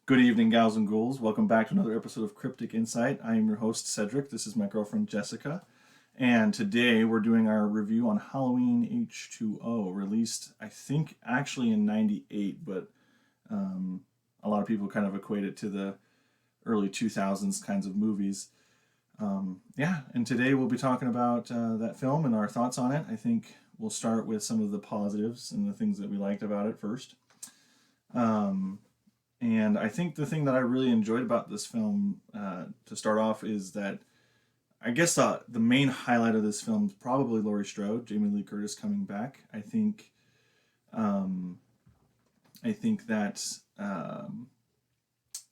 Good evening, Gals and Ghouls. Welcome back to another episode of Cryptic Insight. I am your host, Cedric. This is my girlfriend, Jessica. And today we're doing our review on Halloween H20, released, I think, actually in 98, but a lot of people kind of equate it to the early 2000s kinds of movies. And today we'll be talking about that film and our thoughts on it. I think we'll start with some of the positives and the things that we liked about it first. And I think the thing that I really enjoyed about this film, to start off, is that I guess the main highlight of this film is probably Laurie Strode, Jamie Lee Curtis coming back. I think that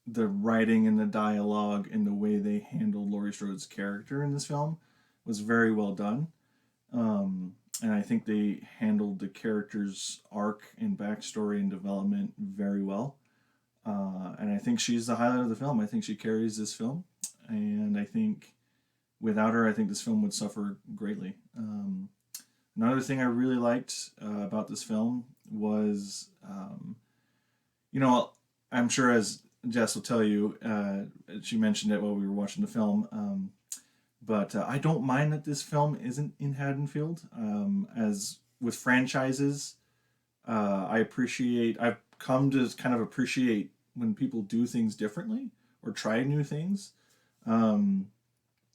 the writing and the dialogue and the way they handled Laurie Strode's character in this film was very well done. And I think they handled the character's arc and backstory and development very well. And I think she's the highlight of the film. I think she carries this film, and I think without her, I think this film would suffer greatly. Another thing I really liked about this film was, you know, I'm sure as Jess will tell you, she mentioned it while we were watching the film, but I don't mind that this film isn't in Haddonfield. As with franchises, I've come to kind of appreciate when people do things differently or try new things. Um,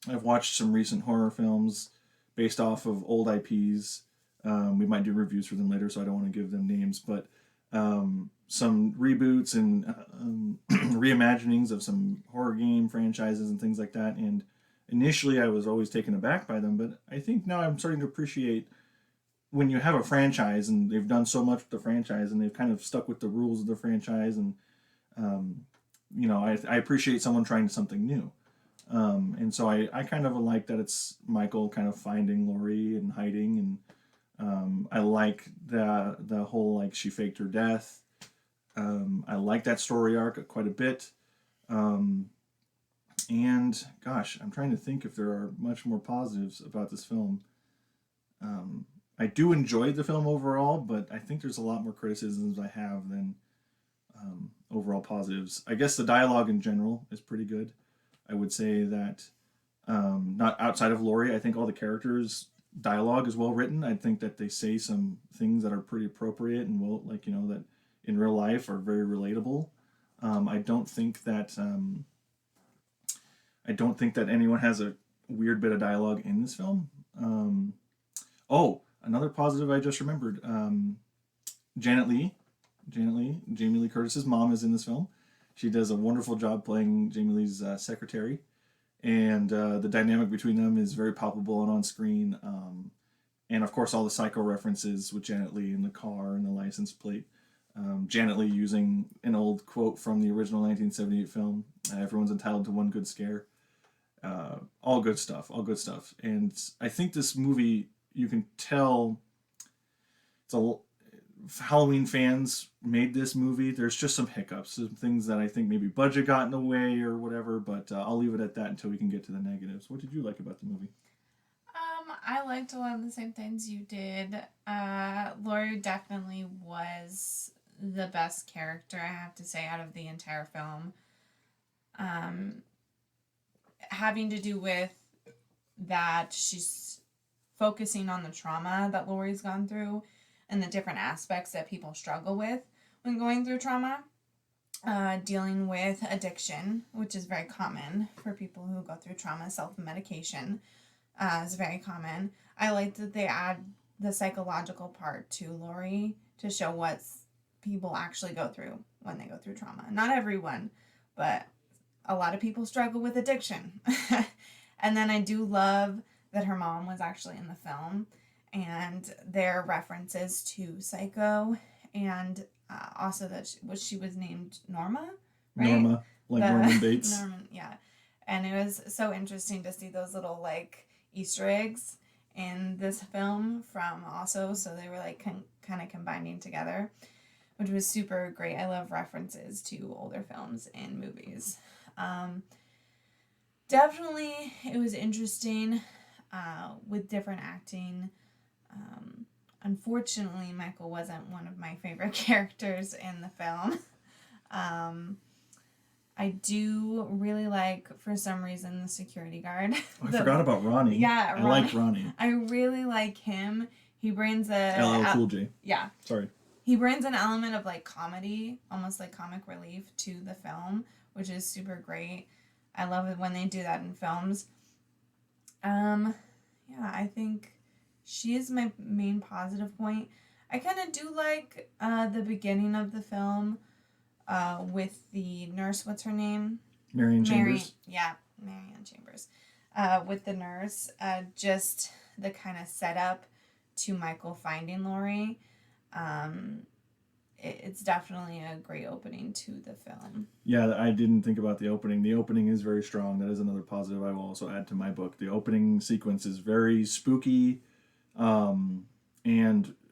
I've watched some recent horror films based off of old IPs. We might do reviews for them later, so I don't want to give them names, but some reboots and reimaginings of some horror game franchises and things like that. And initially, I was always taken aback by them, but I think now I'm starting to appreciate when you have a franchise and they've done so much with the franchise and they've kind of stuck with the rules of the franchise, and um, I appreciate someone trying something new. And so I kind of like that it's Michael kind of finding Laurie and hiding, and I like the whole, like, she faked her death. I like that story arc quite a bit. Um, and gosh, I'm trying to think if there are much more positives about this film. Um, I do enjoy the film overall, but I think there's a lot more criticisms I have than overall positives. I guess the dialogue in general is pretty good. I would say that, not outside of Laurie, I think all the characters' dialogue is well written. I think that they say some things that are pretty appropriate and well, like, that in real life are very relatable. I don't think that anyone has a weird bit of dialogue in this film. Oh, another positive I just remembered. Janet Lee, Jamie Lee Curtis's mom is in this film. She does a wonderful job playing Jamie Lee's secretary, and the dynamic between them is very palpable and on screen. And of course, all the psycho references with Janet Lee in the car and the license plate. Janet Lee using an old quote from the original 1978 film, "Everyone's entitled to one good scare." All good stuff, all good stuff. And I think this movie, you can tell it's a Halloween fans made this movie. There's just some hiccups, some things that I think maybe budget got in the way or whatever, but I'll leave it at that until we can get to the negatives. What did you like about the movie? I liked a lot of the same things you did. Laurie definitely was the best character, I have to say, out of the entire film. Um, Having to do with that she's focusing on the trauma that Laurie's gone through and the different aspects that people struggle with when going through trauma. Dealing with addiction, which is very common for people who go through trauma. Self-medication is very common. I like that they add the psychological part to Laurie to show what people actually go through when they go through trauma. Not everyone, but a lot of people struggle with addiction. And then I do love that her mom was actually in the film, and their references to Psycho, and also that she was named Norma, right? Norma, like The Norman Bates. Norman, yeah. And it was so interesting to see those little, like, Easter eggs in this film from also, so they were like kind of combining together, which was super great. I love references to older films and movies. Um, Definitely, it was interesting with different acting. Um, Unfortunately, Michael wasn't one of my favorite characters in the film. Um, I do really like, for some reason, the security guard. I forgot about Ronnie. Yeah, I like Ronnie. I really like him. He brings LL Cool J. Yeah. Sorry. He brings an element of like comedy, almost like comic relief to the film, which is super great. I love it when they do that in films. Yeah, I think she is my main positive point. I kind of do like the beginning of the film with the nurse. What's her name? Marion Chambers. Yeah, Marion Chambers. With the nurse, just the kind of setup to Michael finding Laurie. It's definitely a great opening to the film. Yeah, I didn't think about the opening. The opening is very strong. That is another positive I will also add to my book. The opening sequence is very spooky, and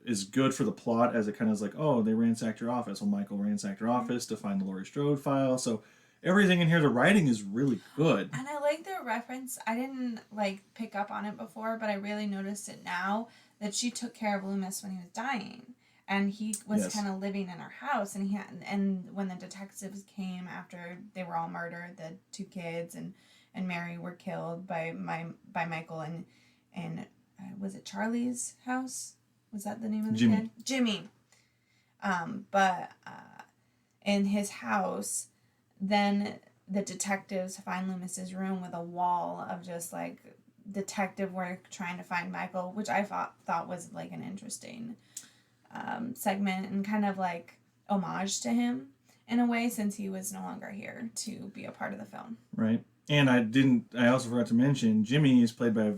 is good for the plot, as it kind of is like, oh, they ransacked your office. Well, Michael ransacked your office to find the Laurie Strode file. So everything in here, the writing is really good. And I like the reference. I didn't like pick up on it before, but I really noticed it now, that she took care of Loomis when he was dying. And he was kind of living in her house, and and when the detectives came after they were all murdered, the two kids and Mary were killed by Michael and was it Charlie's house? Was that the name of the kid? Jimmy. But in his house, then the detectives find Loomis's room with a wall of just like detective work trying to find Michael, which I thought was like an interesting segment and kind of like homage to him in a way, since he was no longer here to be a part of the film. Right. And I also forgot to mention, Jimmy is played by I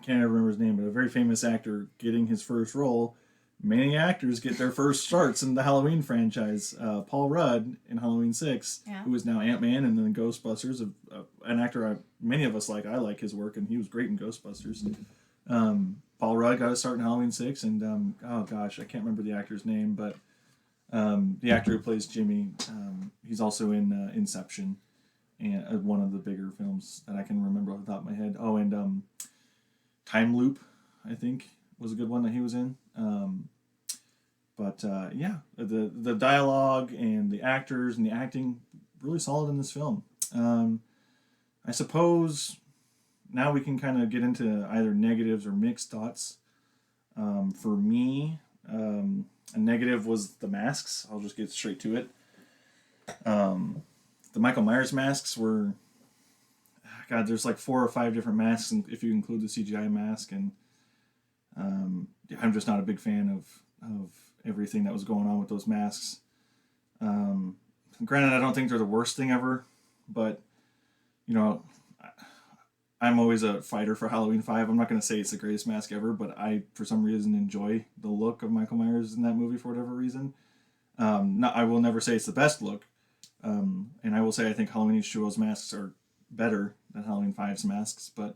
can't ever remember his name, but a very famous actor getting his first role. Many actors get their first starts in the Halloween franchise. Paul Rudd in Halloween 6, who is now Ant-Man and then Ghostbusters, an actor many of us like. I like his work, and he was great in Ghostbusters. Paul Rudd got a start in Halloween 6, and oh gosh, I can't remember the actor's name, but the actor who plays Jimmy, he's also in Inception, and one of the bigger films that I can remember off the top of my head. Oh, and Time Loop, I think, was a good one that he was in. But yeah, the dialogue and the actors and the acting, really solid in this film. I suppose now we can kind of get into either negatives or mixed thoughts. For me, a negative was the masks. I'll just get straight to it. The Michael Myers masks were, God, there's like 4 or 5 different masks, if you include the CGI mask, and I'm just not a big fan of everything that was going on with those masks. Granted, I don't think they're the worst thing ever, but you know, I'm always a fighter for Halloween 5. I'm not going to say it's the greatest mask ever, but I, for some reason, enjoy the look of Michael Myers in that movie for whatever reason. I will never say it's the best look, and I will say I think Halloween H20's masks are better than Halloween 5's masks, but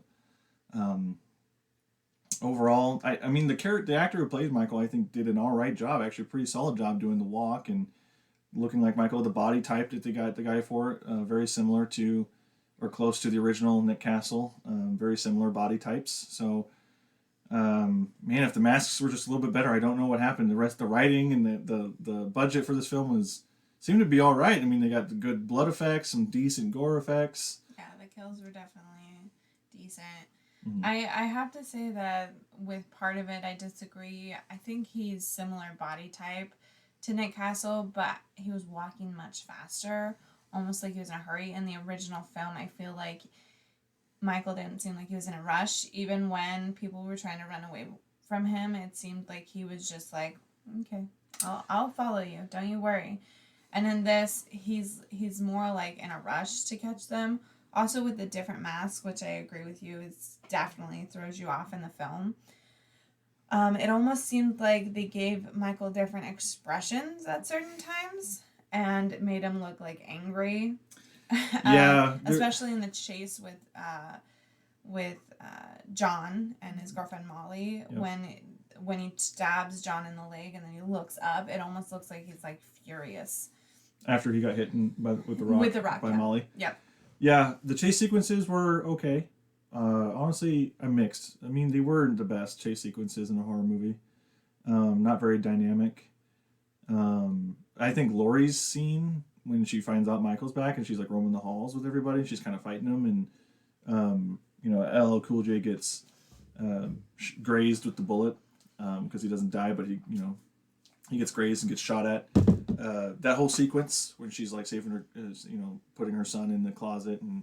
overall, I mean, the actor who played Michael, I think, did an all right job, actually a pretty solid job doing the walk and looking like Michael. The body type that they got the guy for, very similar to, or close to the original Nick Castle, very similar body types. So, man, if the masks were just a little bit better, I don't know what happened. The rest, the writing and the budget for this film seemed to be all right. I mean, they got the good blood effects, some decent gore effects. Yeah, the kills were definitely decent. Mm-hmm. I have to say that with part of it, I disagree. I think he's similar body type to Nick Castle, but he was walking much faster, almost like he was in a hurry. In the original film, I feel like Michael didn't seem like he was in a rush. Even when people were trying to run away from him, it seemed like he was just like, okay, I'll follow you. Don't you worry. And in this, he's more like in a rush to catch them. Also with the different masks, which I agree with you, it definitely throws you off in the film. It almost seemed like they gave Michael different expressions at certain times and made him look like angry. Yeah. Especially in the chase with John and his girlfriend Molly. Yep. When he stabs John in the leg and then he looks up, it almost looks like he's like furious. After he got hit with the rock by Molly. Yep. Yeah, the chase sequences were okay. Honestly, I'm mixed. I mean, they weren't the best chase sequences in a horror movie. Not very dynamic. I think Laurie's scene when she finds out Michael's back and she's like roaming the halls with everybody. She's kind of fighting him, and LL Cool J gets grazed with the bullet because he doesn't die, but he gets grazed and gets shot at. That whole sequence when she's like saving her, putting her son in the closet and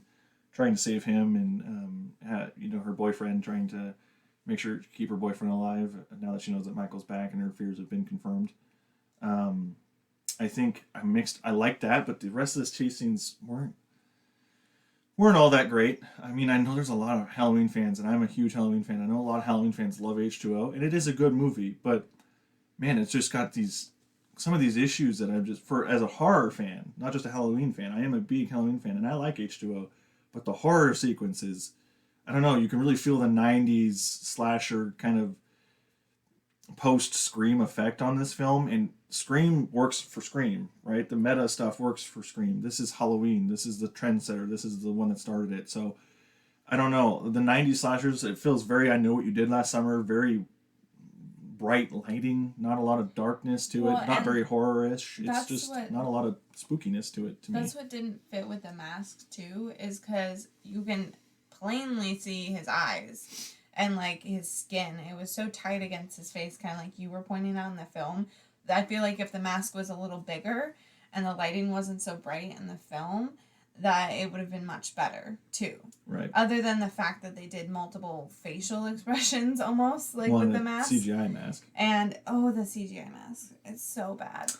trying to save him, and her boyfriend trying to make sure to keep her boyfriend alive now that she knows that Michael's back and her fears have been confirmed. I think I'm mixed. I like that, but the rest of this chase scenes weren't all that great. I mean, I know there's a lot of Halloween fans, and I'm a huge Halloween fan. I know a lot of Halloween fans love H2O, and it is a good movie, but man, it's just got some of these issues that I'm as a horror fan, not just a Halloween fan. I am a big Halloween fan, and I like H2O, but the horror sequences, I don't know, you can really feel the 90s slasher kind of post-Scream effect on this film, and Scream works for Scream, right? The meta stuff works for Scream. This is Halloween. This is the trendsetter. This is the one that started it. So, I don't know. The 90s slashers, it feels very I Know What You Did Last Summer, very bright lighting, not a lot of darkness to it, not very horror-ish. It's just not a lot of spookiness to it, to me. That's what didn't fit with the mask, too, is because you can plainly see his eyes and like his skin. It was so tight against his face, kind of like you were pointing out in the film. I feel like if the mask was a little bigger and the lighting wasn't so bright in the film, that it would have been much better too. Right. Other than the fact that they did multiple facial expressions almost like with the mask. CGI mask. And the CGI mask. It's so bad.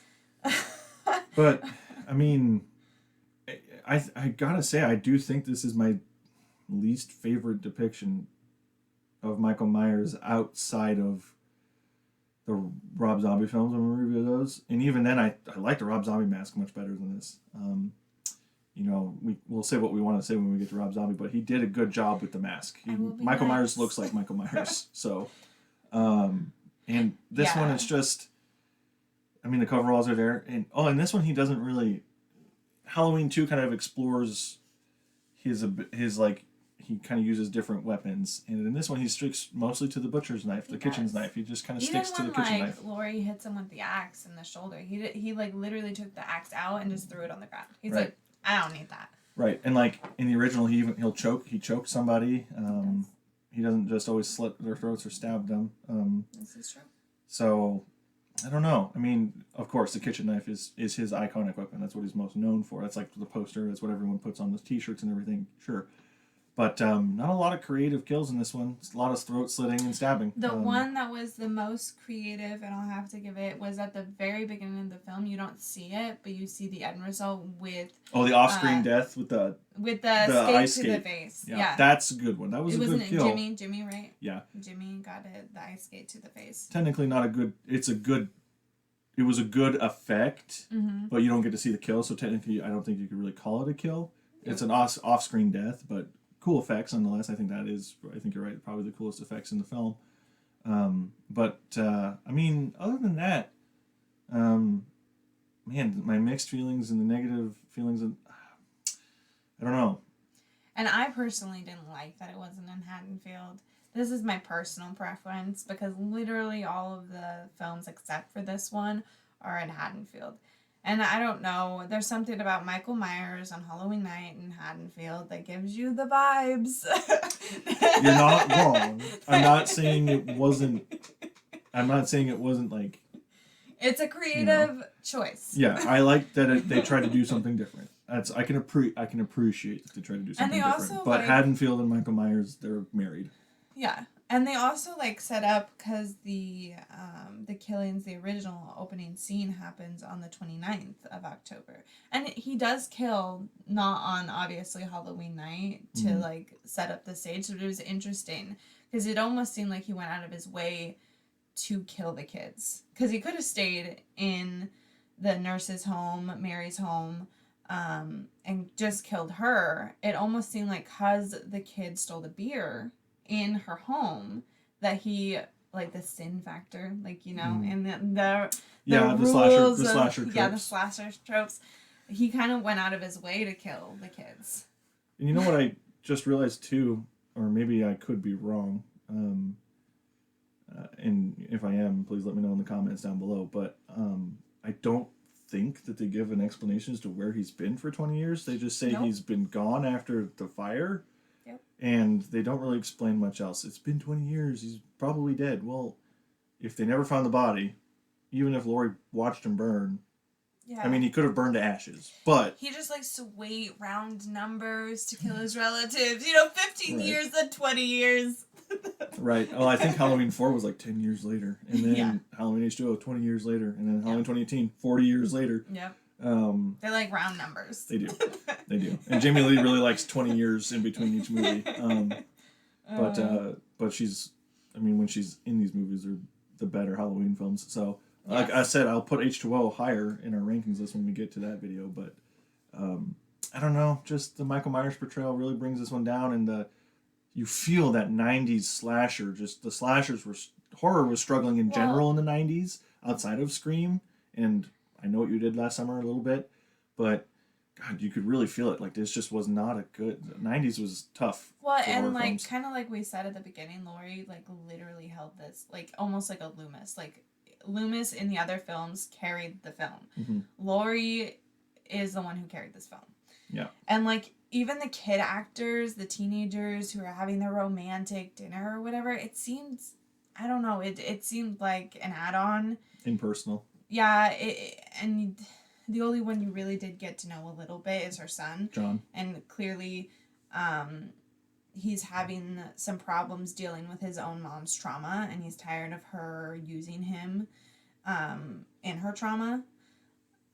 But I mean, I gotta say, I do think this is my least favorite depiction of Michael Myers outside of the Rob Zombie films when we review those. And even then, I like the Rob Zombie mask much better than this. We'll say what we want to say when we get to Rob Zombie, but he did a good job with the mask. Michael Myers looks like Michael Myers. So, and this one is just, I mean, the coveralls are there. And this one he doesn't really, Halloween 2 kind of explores his like, he kind of uses different weapons, and in this one he sticks mostly to the butcher's knife, the kitchen's knife. He just kind of sticks to the kitchen knife. Laurie hits him with the axe in the shoulder. He like literally took the axe out and just threw it on the ground. He's like, I don't need that. Right, and like in the original, he choked somebody. He doesn't just always slit their throats or stab them. This is true. So, I don't know. I mean, of course, the kitchen knife is his iconic weapon. That's what he's most known for. That's like the poster. That's what everyone puts on the t-shirts and everything. Sure. But not a lot of creative kills in this one. It's a lot of throat slitting and stabbing. The one that was the most creative, and I'll have to give it, was at the very beginning of the film. You don't see it, but you see the end result with... the off-screen death with the ice skate to the face. Yeah, that's a good one. That was a good kill. Jimmy, right? Yeah. Jimmy got the ice skate to the face. Technically not a good... It was a good effect, but you don't get to see the kill, so technically I don't think you could really call it a kill. Yep. It's an off-screen death, but... cool effects nonetheless. I think you're right, probably the coolest effects in the film. I mean, other than that, man, my mixed feelings and the negative feelings, I don't know. And I personally didn't like that it wasn't in Haddonfield. This is my personal preference because literally all of the films except for this one are in Haddonfield. And I don't know, there's something about Michael Myers on Halloween night in Haddonfield that gives you the vibes. You're not wrong. I'm not saying it wasn't like... It's a creative choice. Yeah, I like that they try to do something different. I can appreciate that they try to do something different. But Haddonfield and Michael Myers, they're married. Yeah. And they also set up, because the killings, the original opening scene happens on the 29th of October. And he does kill, not on obviously Halloween night, to set up the stage. But it was interesting because it almost seemed like he went out of his way to kill the kids. Because he could have stayed in the nurse's home, Mary's home, and just killed her. It almost seemed like because the kid stole the beer in her home that he the sin factor and the slasher tropes. the slasher tropes, he kind of went out of his way to kill the kids. And you know what I just realized too, or maybe I could be wrong, and if I am, please let me know in the comments down below, but I don't think that they give an explanation as to where he's been for 20 years. They just say he's been gone after the fire. Yep. And they don't really explain much else. It's been 20 years. He's probably dead. Well, if they never found the body, even if Laurie watched him burn, I mean, he could have burned to ashes, but... He just likes to wait round numbers to kill his relatives. 15 years and 20 years. Right. Oh, I think Halloween 4 was like 10 years later. And then Halloween H20, 20 years later. And then Halloween 2018, 40 years later. Yep. They like round numbers. They do. They do. And Jamie Lee really likes 20 years in between each movie. But she's... I mean, when she's in these movies, they're the better Halloween films. So... Like I said, I'll put H2O higher in our rankings list when we get to that video, but I don't know, just the Michael Myers portrayal really brings this one down, and you feel that 90s slasher, just the slashers horror was struggling in general in the 90s, outside of Scream, and I Know What You Did Last Summer a little bit, but God, you could really feel it, like this just was not a good, the 90s was tough. Well, and like, kind of like we said at the beginning, Laurie, like, literally held this, like, almost like a Loomis, like, Loomis in the other films carried the film. Mm-hmm. Laurie is the one who carried this film. Yeah. And like even the kid actors, the teenagers who are having their romantic dinner or whatever, it seems, I don't know, it seemed like an add-on. Impersonal. Yeah, and the only one you really did get to know a little bit is her son. John. And clearly he's having some problems dealing with his own mom's trauma, and he's tired of her using him in her trauma.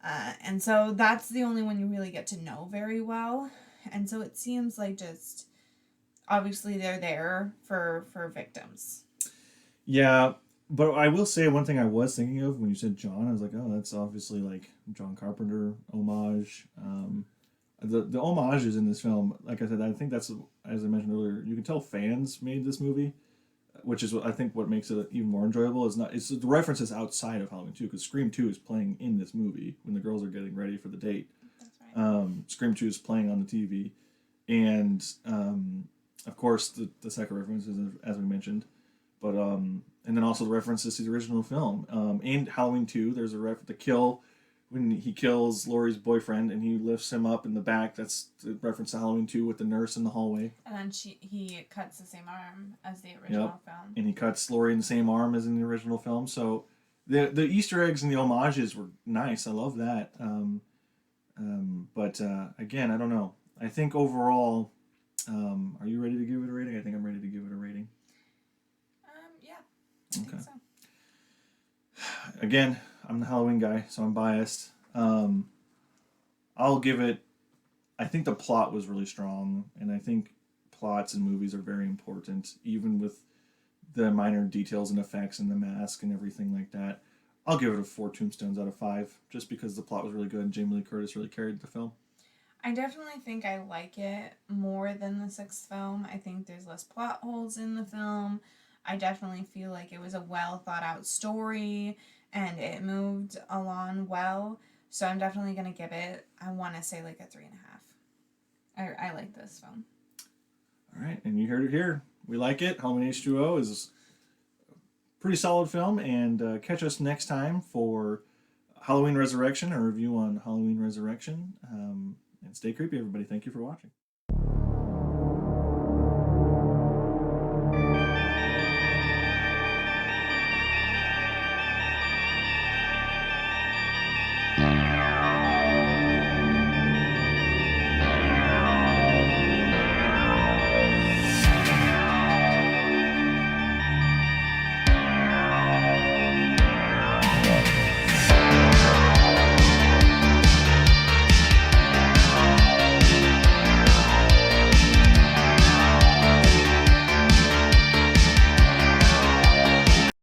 And so that's the only one you really get to know very well. And so it seems like just, obviously they're there for victims. Yeah. But I will say one thing I was thinking of when you said John, I was like, oh, that's obviously like John Carpenter homage. The homages in this film, like I said, I think that's, as I mentioned earlier, you can tell fans made this movie, which is, I think, what makes it even more enjoyable. It's the references outside of Halloween 2, because Scream 2 is playing in this movie when the girls are getting ready for the date. That's right. Scream 2 is playing on the TV. And, of course, the second references, as we mentioned. But, and then also the references to the original film. In Halloween 2, there's the kill when he kills Laurie's boyfriend and he lifts him up in the back. That's the reference to Halloween 2 with the nurse in the hallway. And then he cuts the same arm as the original film. And he cuts Laurie in the same arm as in the original film. So the Easter eggs and the homages were nice. I love that. But again, I don't know. I think overall, are you ready to give it a rating? I think I'm ready to give it a rating. Yeah. I think so. Again, I'm the Halloween guy, so I'm biased. I'll give it... I think the plot was really strong, and I think plots in movies are very important, even with the minor details and effects and the mask and everything like that. I'll give it a 4 tombstones out of 5, just because the plot was really good and Jamie Lee Curtis really carried the film. I definitely think I like it more than the 6th film. I think there's less plot holes in the film. I definitely feel like it was a well thought out story and it moved along well. So I'm definitely going to give it, I want to say like a 3.5. I like this film. All right, and you heard it here. We like it. Halloween H2O is a pretty solid film, and catch us next time for Halloween Resurrection, a review on Halloween Resurrection. And stay creepy, everybody. Thank you for watching.